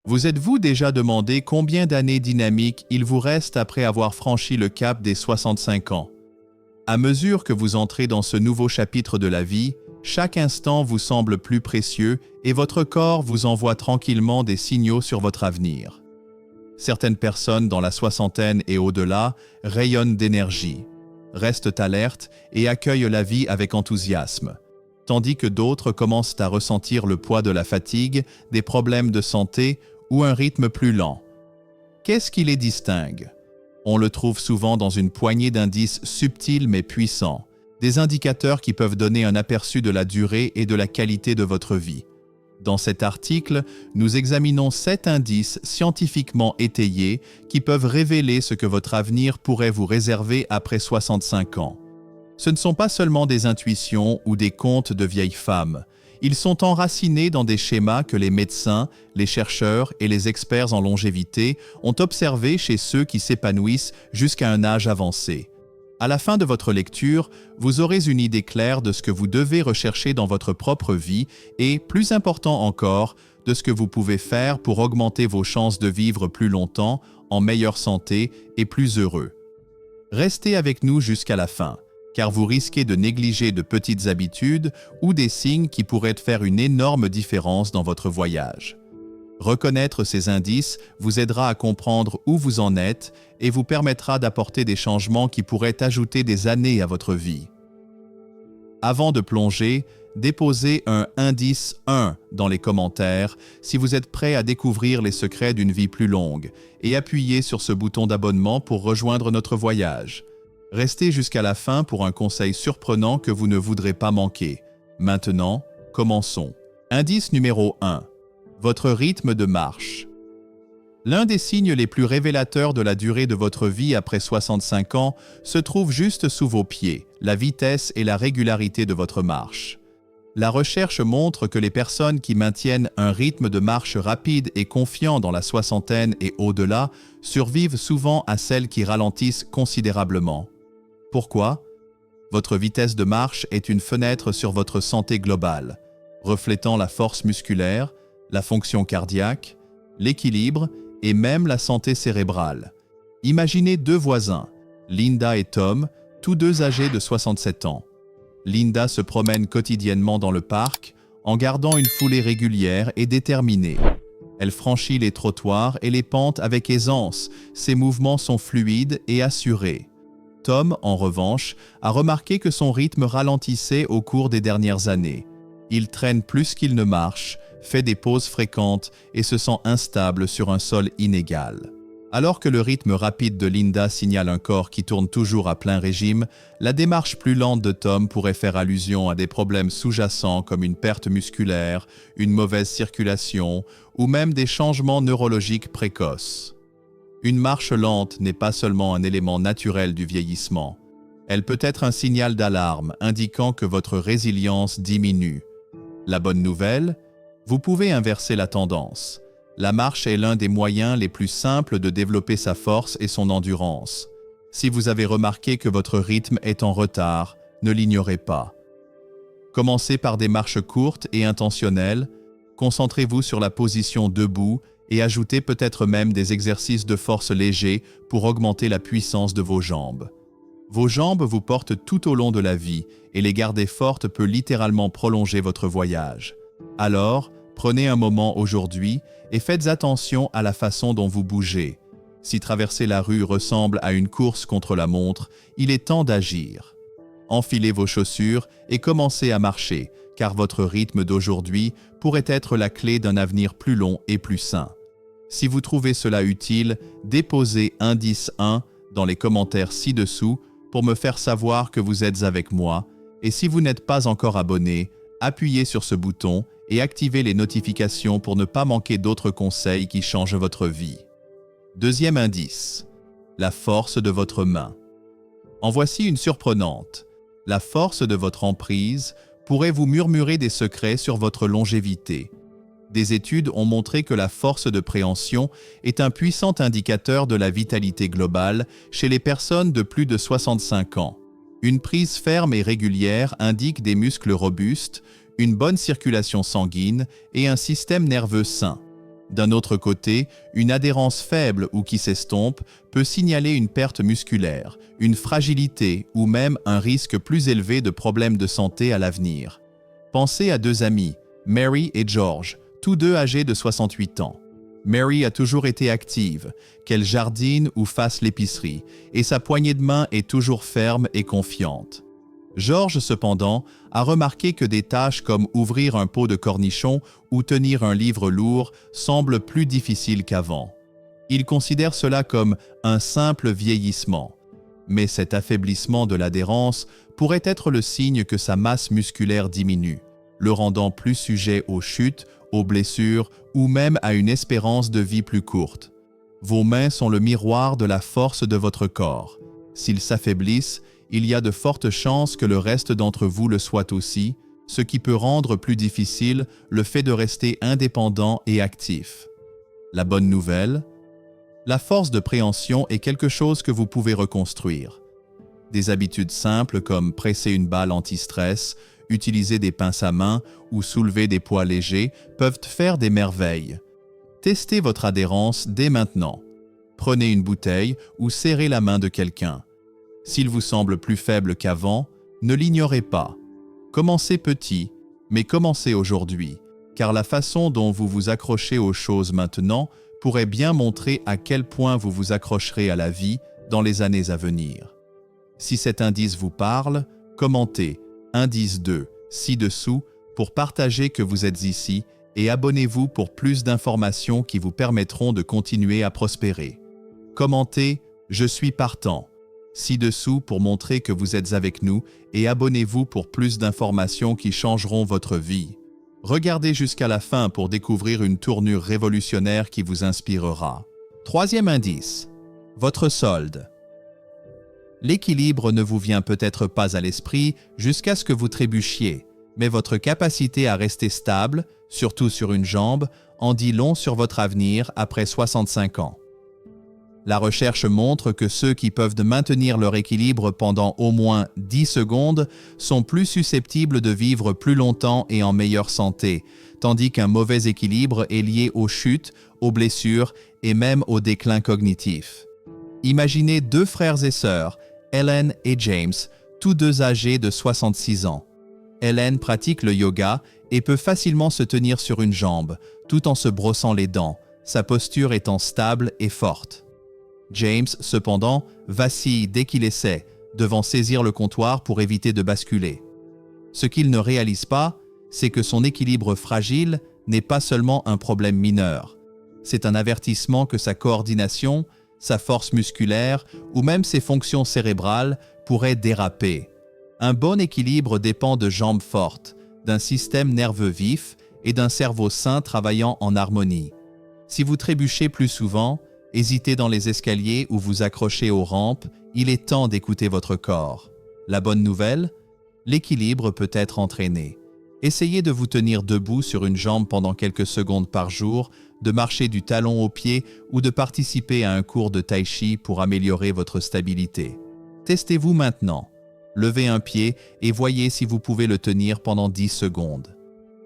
Vous êtes-vous déjà demandé combien d'années dynamiques il vous reste après avoir franchi le cap des 65 ans? À mesure que vous entrez dans ce nouveau chapitre de la vie, chaque instant vous semble plus précieux et votre corps vous envoie tranquillement des signaux sur votre avenir. Certaines personnes dans la soixantaine et au-delà rayonnent d'énergie, restent alertes et accueillent la vie avec enthousiasme, tandis que d'autres commencent à ressentir le poids de la fatigue, des problèmes de santé ou un rythme plus lent. Qu'est-ce qui les distingue? On le trouve souvent dans une poignée d'indices subtils mais puissants, des indicateurs qui peuvent donner un aperçu de la durée et de la qualité de votre vie. Dans cet article, nous examinons 7 indices scientifiquement étayés qui peuvent révéler ce que votre avenir pourrait vous réserver après 65 ans. Ce ne sont pas seulement des intuitions ou des contes de vieilles femmes. Ils sont enracinés dans des schémas que les médecins, les chercheurs et les experts en longévité ont observés chez ceux qui s'épanouissent jusqu'à un âge avancé. À la fin de votre lecture, vous aurez une idée claire de ce que vous devez rechercher dans votre propre vie et, plus important encore, de ce que vous pouvez faire pour augmenter vos chances de vivre plus longtemps, en meilleure santé et plus heureux. Restez avec nous jusqu'à la fin, car vous risquez de négliger de petites habitudes ou des signes qui pourraient faire une énorme différence dans votre voyage. Reconnaître ces indices vous aidera à comprendre où vous en êtes et vous permettra d'apporter des changements qui pourraient ajouter des années à votre vie. Avant de plonger, déposez un indice 1 dans les commentaires si vous êtes prêt à découvrir les secrets d'une vie plus longue et appuyez sur ce bouton d'abonnement pour rejoindre notre voyage. Restez jusqu'à la fin pour un conseil surprenant que vous ne voudrez pas manquer. Maintenant, commençons. Indice numéro 1. Votre rythme de marche. L'un des signes les plus révélateurs de la durée de votre vie après 65 ans se trouve juste sous vos pieds, la vitesse et la régularité de votre marche. La recherche montre que les personnes qui maintiennent un rythme de marche rapide et confiant dans la soixantaine et au-delà survivent souvent à celles qui ralentissent considérablement. Pourquoi? Votre vitesse de marche est une fenêtre sur votre santé globale, reflétant la force musculaire, la fonction cardiaque, l'équilibre et même la santé cérébrale. Imaginez 2 voisins, Linda et Tom, tous 2 âgés de 67 ans. Linda se promène quotidiennement dans le parc en gardant une foulée régulière et déterminée. Elle franchit les trottoirs et les pentes avec aisance, ses mouvements sont fluides et assurés. Tom, en revanche, a remarqué que son rythme ralentissait au cours des dernières années. Il traîne plus qu'il ne marche, fait des pauses fréquentes et se sent instable sur un sol inégal. Alors que le rythme rapide de Linda signale un corps qui tourne toujours à plein régime, la démarche plus lente de Tom pourrait faire allusion à des problèmes sous-jacents comme une perte musculaire, une mauvaise circulation ou même des changements neurologiques précoces. Une marche lente n'est pas seulement un élément naturel du vieillissement. Elle peut être un signal d'alarme indiquant que votre résilience diminue. La bonne nouvelle, vous pouvez inverser la tendance. La marche est l'un des moyens les plus simples de développer sa force et son endurance. Si vous avez remarqué que votre rythme est en retard, ne l'ignorez pas. Commencez par des marches courtes et intentionnelles, concentrez-vous sur la position debout et ajoutez peut-être même des exercices de force légers pour augmenter la puissance de vos jambes. Vos jambes vous portent tout au long de la vie et les garder fortes peut littéralement prolonger votre voyage. Alors, prenez un moment aujourd'hui et faites attention à la façon dont vous bougez. Si traverser la rue ressemble à une course contre la montre, il est temps d'agir. Enfilez vos chaussures et commencez à marcher, car votre rythme d'aujourd'hui pourrait être la clé d'un avenir plus long et plus sain. Si vous trouvez cela utile, déposez indice 1 dans les commentaires ci-dessous pour me faire savoir que vous êtes avec moi, et si vous n'êtes pas encore abonné, appuyez sur ce bouton et activez les notifications pour ne pas manquer d'autres conseils qui changent votre vie. Deuxième indice, la force de votre main. En voici une surprenante. La force de votre emprise pourrait vous murmurer des secrets sur votre longévité. Des études ont montré que la force de préhension est un puissant indicateur de la vitalité globale chez les personnes de plus de 65 ans. Une prise ferme et régulière indique des muscles robustes, une bonne circulation sanguine et un système nerveux sain. D'un autre côté, une adhérence faible ou qui s'estompe peut signaler une perte musculaire, une fragilité ou même un risque plus élevé de problèmes de santé à l'avenir. Pensez à deux amis, Mary et George, tous deux âgés de 68 ans. Mary a toujours été active, qu'elle jardine ou fasse l'épicerie, et sa poignée de main est toujours ferme et confiante. George, cependant, a remarqué que des tâches comme ouvrir un pot de cornichons ou tenir un livre lourd semblent plus difficiles qu'avant. Il considère cela comme un simple vieillissement. Mais cet affaiblissement de l'adhérence pourrait être le signe que sa masse musculaire diminue, le rendant plus sujet aux chutes, aux blessures ou même à une espérance de vie plus courte. Vos mains sont le miroir de la force de votre corps. S'ils s'affaiblissent, il y a de fortes chances que le reste d'entre vous le soit aussi, ce qui peut rendre plus difficile le fait de rester indépendant et actif. La bonne nouvelle, la force de préhension est quelque chose que vous pouvez reconstruire. Des habitudes simples comme presser une balle anti-stress, utiliser des pinces à main ou soulever des poids légers peuvent faire des merveilles. Testez votre adhérence dès maintenant. Prenez une bouteille ou serrez la main de quelqu'un. S'il vous semble plus faible qu'avant, ne l'ignorez pas. Commencez petit, mais commencez aujourd'hui, car la façon dont vous vous accrochez aux choses maintenant pourrait bien montrer à quel point vous vous accrocherez à la vie dans les années à venir. Si cet indice vous parle, commentez indice 2 ci-dessous pour partager que vous êtes ici et abonnez-vous pour plus d'informations qui vous permettront de continuer à prospérer. Commentez « Je suis partant » ci-dessous pour montrer que vous êtes avec nous et abonnez-vous pour plus d'informations qui changeront votre vie. Regardez jusqu'à la fin pour découvrir une tournure révolutionnaire qui vous inspirera. Troisième indice, votre solde. L'équilibre ne vous vient peut-être pas à l'esprit jusqu'à ce que vous trébuchiez, mais votre capacité à rester stable, surtout sur une jambe, en dit long sur votre avenir après 65 ans. La recherche montre que ceux qui peuvent maintenir leur équilibre pendant au moins 10 secondes sont plus susceptibles de vivre plus longtemps et en meilleure santé, tandis qu'un mauvais équilibre est lié aux chutes, aux blessures et même au déclin cognitif. Imaginez deux frères et sœurs, Ellen et James, tous deux âgés de 66 ans. Ellen pratique le yoga et peut facilement se tenir sur une jambe, tout en se brossant les dents, sa posture étant stable et forte. James, cependant, vacille dès qu'il essaie, devant saisir le comptoir pour éviter de basculer. Ce qu'il ne réalise pas, c'est que son équilibre fragile n'est pas seulement un problème mineur. C'est un avertissement que sa coordination, sa force musculaire ou même ses fonctions cérébrales pourraient déraper. Un bon équilibre dépend de jambes fortes, d'un système nerveux vif et d'un cerveau sain travaillant en harmonie. Si vous trébuchez plus souvent, hésitez dans les escaliers ou vous accrochez aux rampes, il est temps d'écouter votre corps. La bonne nouvelle, l'équilibre peut être entraîné. Essayez de vous tenir debout sur une jambe pendant quelques secondes par jour, de marcher du talon au pied ou de participer à un cours de tai chi pour améliorer votre stabilité. Testez-vous maintenant. Levez un pied et voyez si vous pouvez le tenir pendant 10 secondes.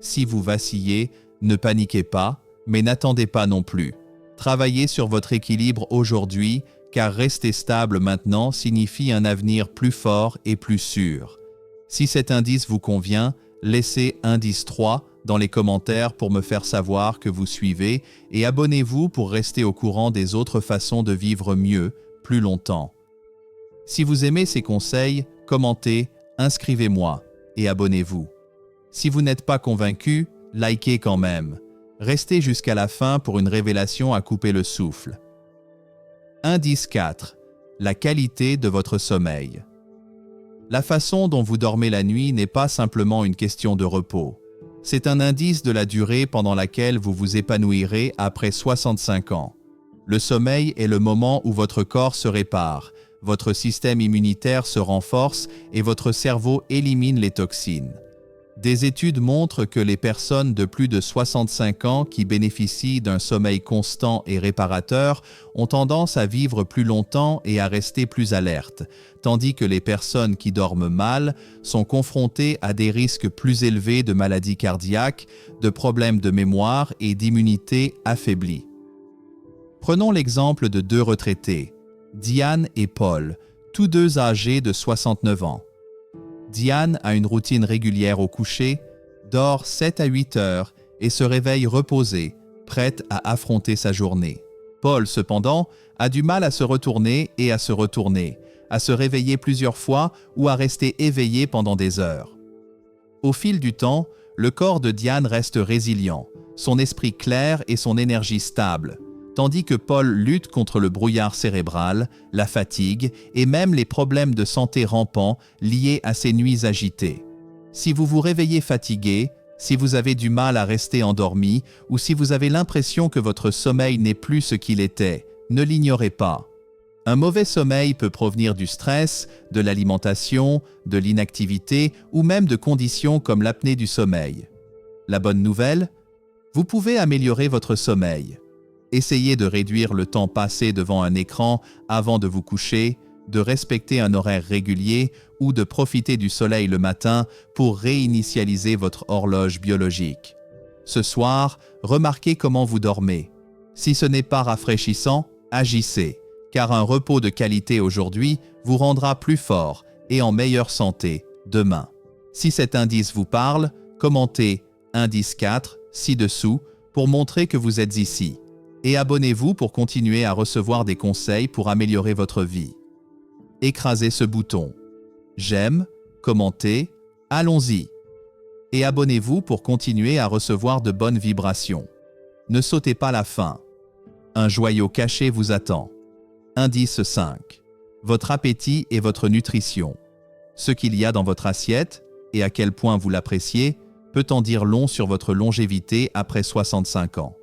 Si vous vacillez, ne paniquez pas, mais n'attendez pas non plus. Travaillez sur votre équilibre aujourd'hui, car rester stable maintenant signifie un avenir plus fort et plus sûr. Si cet indice vous convient, laissez indice 3 dans les commentaires pour me faire savoir que vous suivez et abonnez-vous pour rester au courant des autres façons de vivre mieux, plus longtemps. Si vous aimez ces conseils, commentez, inscrivez-moi et abonnez-vous. Si vous n'êtes pas convaincu, likez quand même. Restez jusqu'à la fin pour une révélation à couper le souffle. Indice 4. La qualité de votre sommeil. La façon dont vous dormez la nuit n'est pas simplement une question de repos. C'est un indice de la durée pendant laquelle vous vous épanouirez après 65 ans. Le sommeil est le moment où votre corps se répare, votre système immunitaire se renforce et votre cerveau élimine les toxines. Des études montrent que les personnes de plus de 65 ans qui bénéficient d'un sommeil constant et réparateur ont tendance à vivre plus longtemps et à rester plus alertes, tandis que les personnes qui dorment mal sont confrontées à des risques plus élevés de maladies cardiaques, de problèmes de mémoire et d'immunité affaiblie. Prenons l'exemple de deux retraités, Diane et Paul, tous deux âgés de 69 ans. Diane a une routine régulière au coucher, dort 7 à 8 heures et se réveille reposée, prête à affronter sa journée. Paul, cependant, a du mal à se retourner et à se retourner, à se réveiller plusieurs fois ou à rester éveillé pendant des heures. Au fil du temps, le corps de Diane reste résilient, son esprit clair et son énergie stable, tandis que Paul lutte contre le brouillard cérébral, la fatigue et même les problèmes de santé rampants liés à ces nuits agitées. Si vous vous réveillez fatigué, si vous avez du mal à rester endormi ou si vous avez l'impression que votre sommeil n'est plus ce qu'il était, ne l'ignorez pas. Un mauvais sommeil peut provenir du stress, de l'alimentation, de l'inactivité ou même de conditions comme l'apnée du sommeil. La bonne nouvelle, vous pouvez améliorer votre sommeil. Essayez de réduire le temps passé devant un écran avant de vous coucher, de respecter un horaire régulier ou de profiter du soleil le matin pour réinitialiser votre horloge biologique. Ce soir, remarquez comment vous dormez. Si ce n'est pas rafraîchissant, agissez, car un repos de qualité aujourd'hui vous rendra plus fort et en meilleure santé demain. Si cet indice vous parle, commentez indice 4 ci-dessous pour montrer que vous êtes ici. Et abonnez-vous pour continuer à recevoir des conseils pour améliorer votre vie. Écrasez ce bouton. J'aime, commentez, allons-y. Et abonnez-vous pour continuer à recevoir de bonnes vibrations. Ne sautez pas la fin. Un joyau caché vous attend. Indice 5. Votre appétit et votre nutrition. Ce qu'il y a dans votre assiette et à quel point vous l'appréciez peut en dire long sur votre longévité après 65 ans.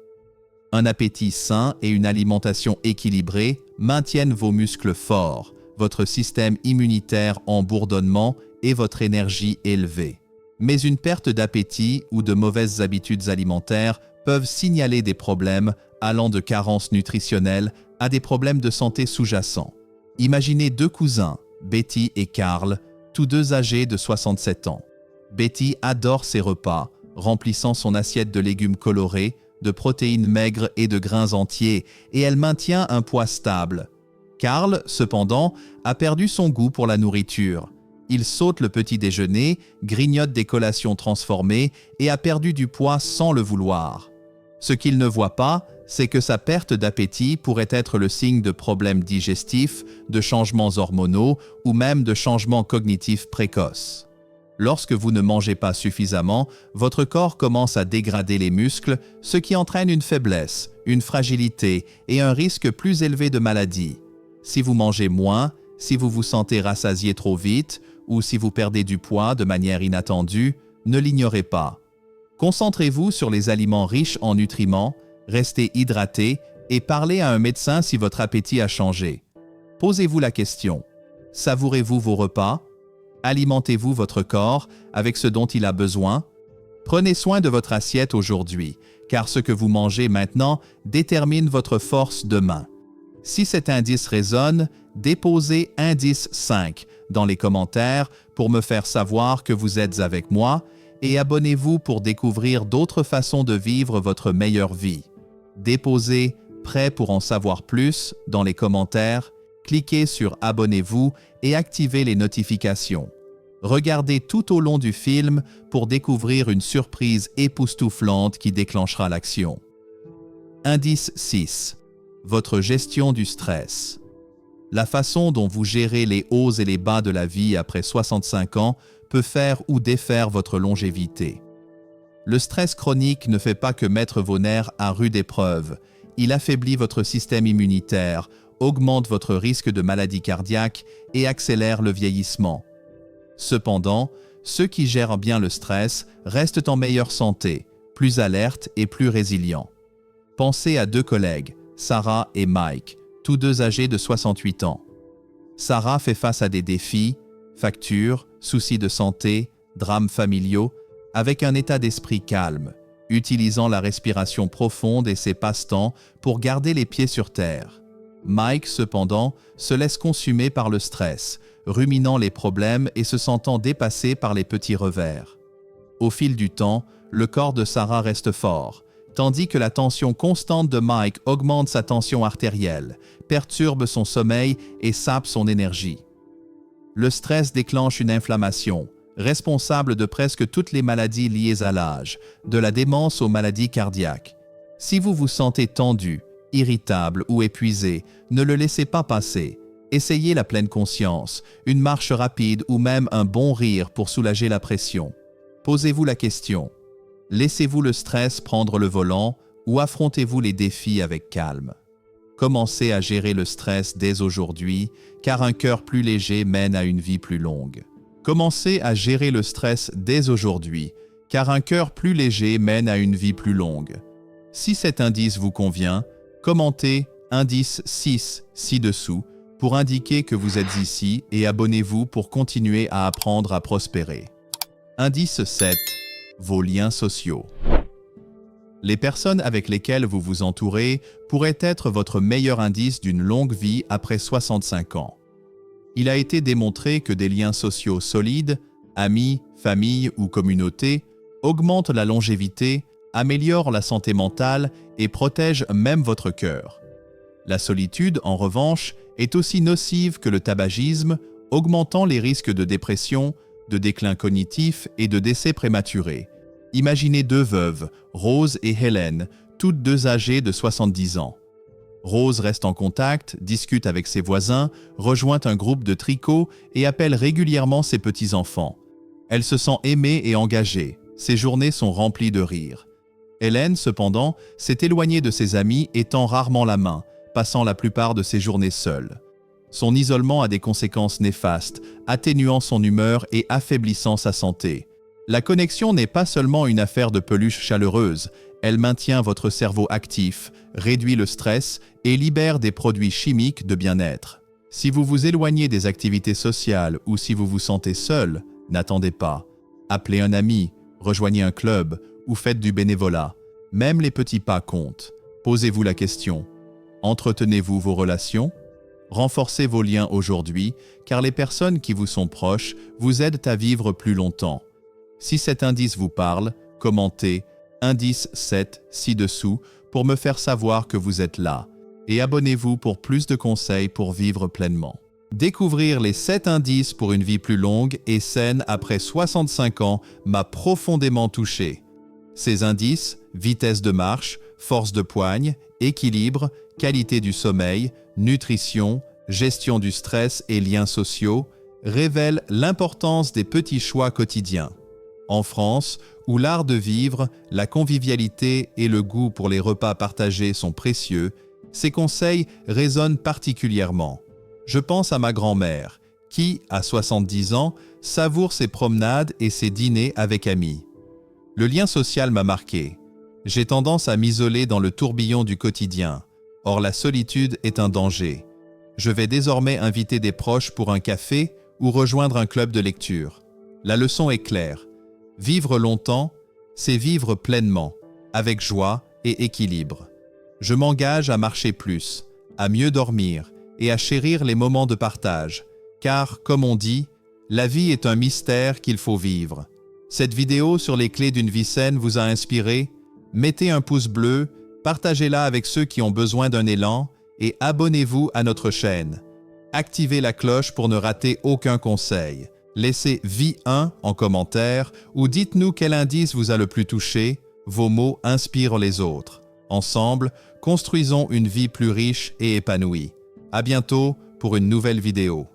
Un appétit sain et une alimentation équilibrée maintiennent vos muscles forts, votre système immunitaire en bourdonnement et votre énergie élevée. Mais une perte d'appétit ou de mauvaises habitudes alimentaires peuvent signaler des problèmes allant de carences nutritionnelles à des problèmes de santé sous-jacents. Imaginez deux cousins, Betty et Carl, tous deux âgés de 67 ans. Betty adore ses repas, remplissant son assiette de légumes colorés, de protéines maigres et de grains entiers, et elle maintient un poids stable. Carl, cependant, a perdu son goût pour la nourriture. Il saute le petit déjeuner, grignote des collations transformées et a perdu du poids sans le vouloir. Ce qu'il ne voit pas, c'est que sa perte d'appétit pourrait être le signe de problèmes digestifs, de changements hormonaux ou même de changements cognitifs précoces. Lorsque vous ne mangez pas suffisamment, votre corps commence à dégrader les muscles, ce qui entraîne une faiblesse, une fragilité et un risque plus élevé de maladie. Si vous mangez moins, si vous vous sentez rassasié trop vite ou si vous perdez du poids de manière inattendue, ne l'ignorez pas. Concentrez-vous sur les aliments riches en nutriments, restez hydraté et parlez à un médecin si votre appétit a changé. Posez-vous la question, savourez-vous vos repas? Alimentez-vous votre corps avec ce dont il a besoin? Prenez soin de votre assiette aujourd'hui, car ce que vous mangez maintenant détermine votre force demain. Si cet indice résonne, déposez indice 5 dans les commentaires pour me faire savoir que vous êtes avec moi et abonnez-vous pour découvrir d'autres façons de vivre votre meilleure vie. Déposez « Prêt pour en savoir plus » dans les commentaires, cliquez sur « Abonnez-vous » et activez les notifications. Regardez tout au long du film pour découvrir une surprise époustouflante qui déclenchera l'action. Indice 6. Votre gestion du stress. La façon dont vous gérez les hauts et les bas de la vie après 65 ans peut faire ou défaire votre longévité. Le stress chronique ne fait pas que mettre vos nerfs à rude épreuve. Il affaiblit votre système immunitaire, augmente votre risque de maladie cardiaque et accélère le vieillissement. Cependant, ceux qui gèrent bien le stress restent en meilleure santé, plus alertes et plus résilients. Pensez à deux collègues, Sarah et Mike, tous deux âgés de 68 ans. Sarah fait face à des défis, factures, soucis de santé, drames familiaux, avec un état d'esprit calme, utilisant la respiration profonde et ses passe-temps pour garder les pieds sur terre. Mike, cependant, se laisse consumer par le stress, ruminant les problèmes et se sentant dépassé par les petits revers. Au fil du temps, le corps de Sarah reste fort, tandis que la tension constante de Mike augmente sa tension artérielle, perturbe son sommeil et sape son énergie. Le stress déclenche une inflammation, responsable de presque toutes les maladies liées à l'âge, de la démence aux maladies cardiaques. Si vous vous sentez tendu, irritable ou épuisé, ne le laissez pas passer. Essayez la pleine conscience, une marche rapide ou même un bon rire pour soulager la pression. Posez-vous la question: laissez-vous le stress prendre le volant ou affrontez-vous les défis avec calme? Commencez à gérer le stress dès aujourd'hui, car un cœur plus léger mène à une vie plus longue. Commencez à gérer le stress dès aujourd'hui, car un cœur plus léger mène à une vie plus longue. Si cet indice vous convient, commentez indice 6 ci-dessous pour indiquer que vous êtes ici et abonnez-vous pour continuer à apprendre à prospérer. Indice 7. Vos liens sociaux. Les personnes avec lesquelles vous vous entourez pourraient être votre meilleur indice d'une longue vie après 65 ans. Il a été démontré que des liens sociaux solides, amis, famille ou communauté, augmentent la longévité, améliorent la santé mentale et protègent même votre cœur. La solitude, en revanche, est aussi nocive que le tabagisme, augmentant les risques de dépression, de déclin cognitif et de décès prématuré. Imaginez deux veuves, Rose et Hélène, toutes deux âgées de 70 ans. Rose reste en contact, discute avec ses voisins, rejoint un groupe de tricot et appelle régulièrement ses petits-enfants. Elle se sent aimée et engagée. Ses journées sont remplies de rires. Hélène, cependant, s'est éloignée de ses amis et tend rarement la main, passant la plupart de ses journées seule. Son isolement a des conséquences néfastes, atténuant son humeur et affaiblissant sa santé. La connexion n'est pas seulement une affaire de peluche chaleureuse, elle maintient votre cerveau actif, réduit le stress et libère des produits chimiques de bien-être. Si vous vous éloignez des activités sociales ou si vous vous sentez seul, n'attendez pas. Appelez un ami, rejoignez un club ou faites du bénévolat. Même les petits pas comptent. Posez-vous la question: entretenez-vous vos relations? Renforcez vos liens aujourd'hui, car les personnes qui vous sont proches vous aident à vivre plus longtemps. Si cet indice vous parle, commentez indice 7 ci-dessous pour me faire savoir que vous êtes là et abonnez-vous pour plus de conseils pour vivre pleinement. Découvrir les 7 indices pour une vie plus longue et saine après 65 ans m'a profondément touché. Ces indices, vitesse de marche, force de poigne, équilibre, qualité du sommeil, nutrition, gestion du stress et liens sociaux, révèlent l'importance des petits choix quotidiens. En France, où l'art de vivre, la convivialité et le goût pour les repas partagés sont précieux, ces conseils résonnent particulièrement. Je pense à ma grand-mère, qui, à 70 ans, savoure ses promenades et ses dîners avec amis. Le lien social m'a marqué. J'ai tendance à m'isoler dans le tourbillon du quotidien. Or, la solitude est un danger. Je vais désormais inviter des proches pour un café ou rejoindre un club de lecture. La leçon est claire. Vivre longtemps, c'est vivre pleinement, avec joie et équilibre. Je m'engage à marcher plus, à mieux dormir et à chérir les moments de partage, car, comme on dit, la vie est un mystère qu'il faut vivre. Cette vidéo sur les clés d'une vie saine vous a inspiré? Mettez un pouce bleu, partagez-la avec ceux qui ont besoin d'un élan et abonnez-vous à notre chaîne. Activez la cloche pour ne rater aucun conseil. Laissez Vie 1 en commentaire ou dites-nous quel indice vous a le plus touché. Vos mots inspirent les autres. Ensemble, construisons une vie plus riche et épanouie. À bientôt pour une nouvelle vidéo.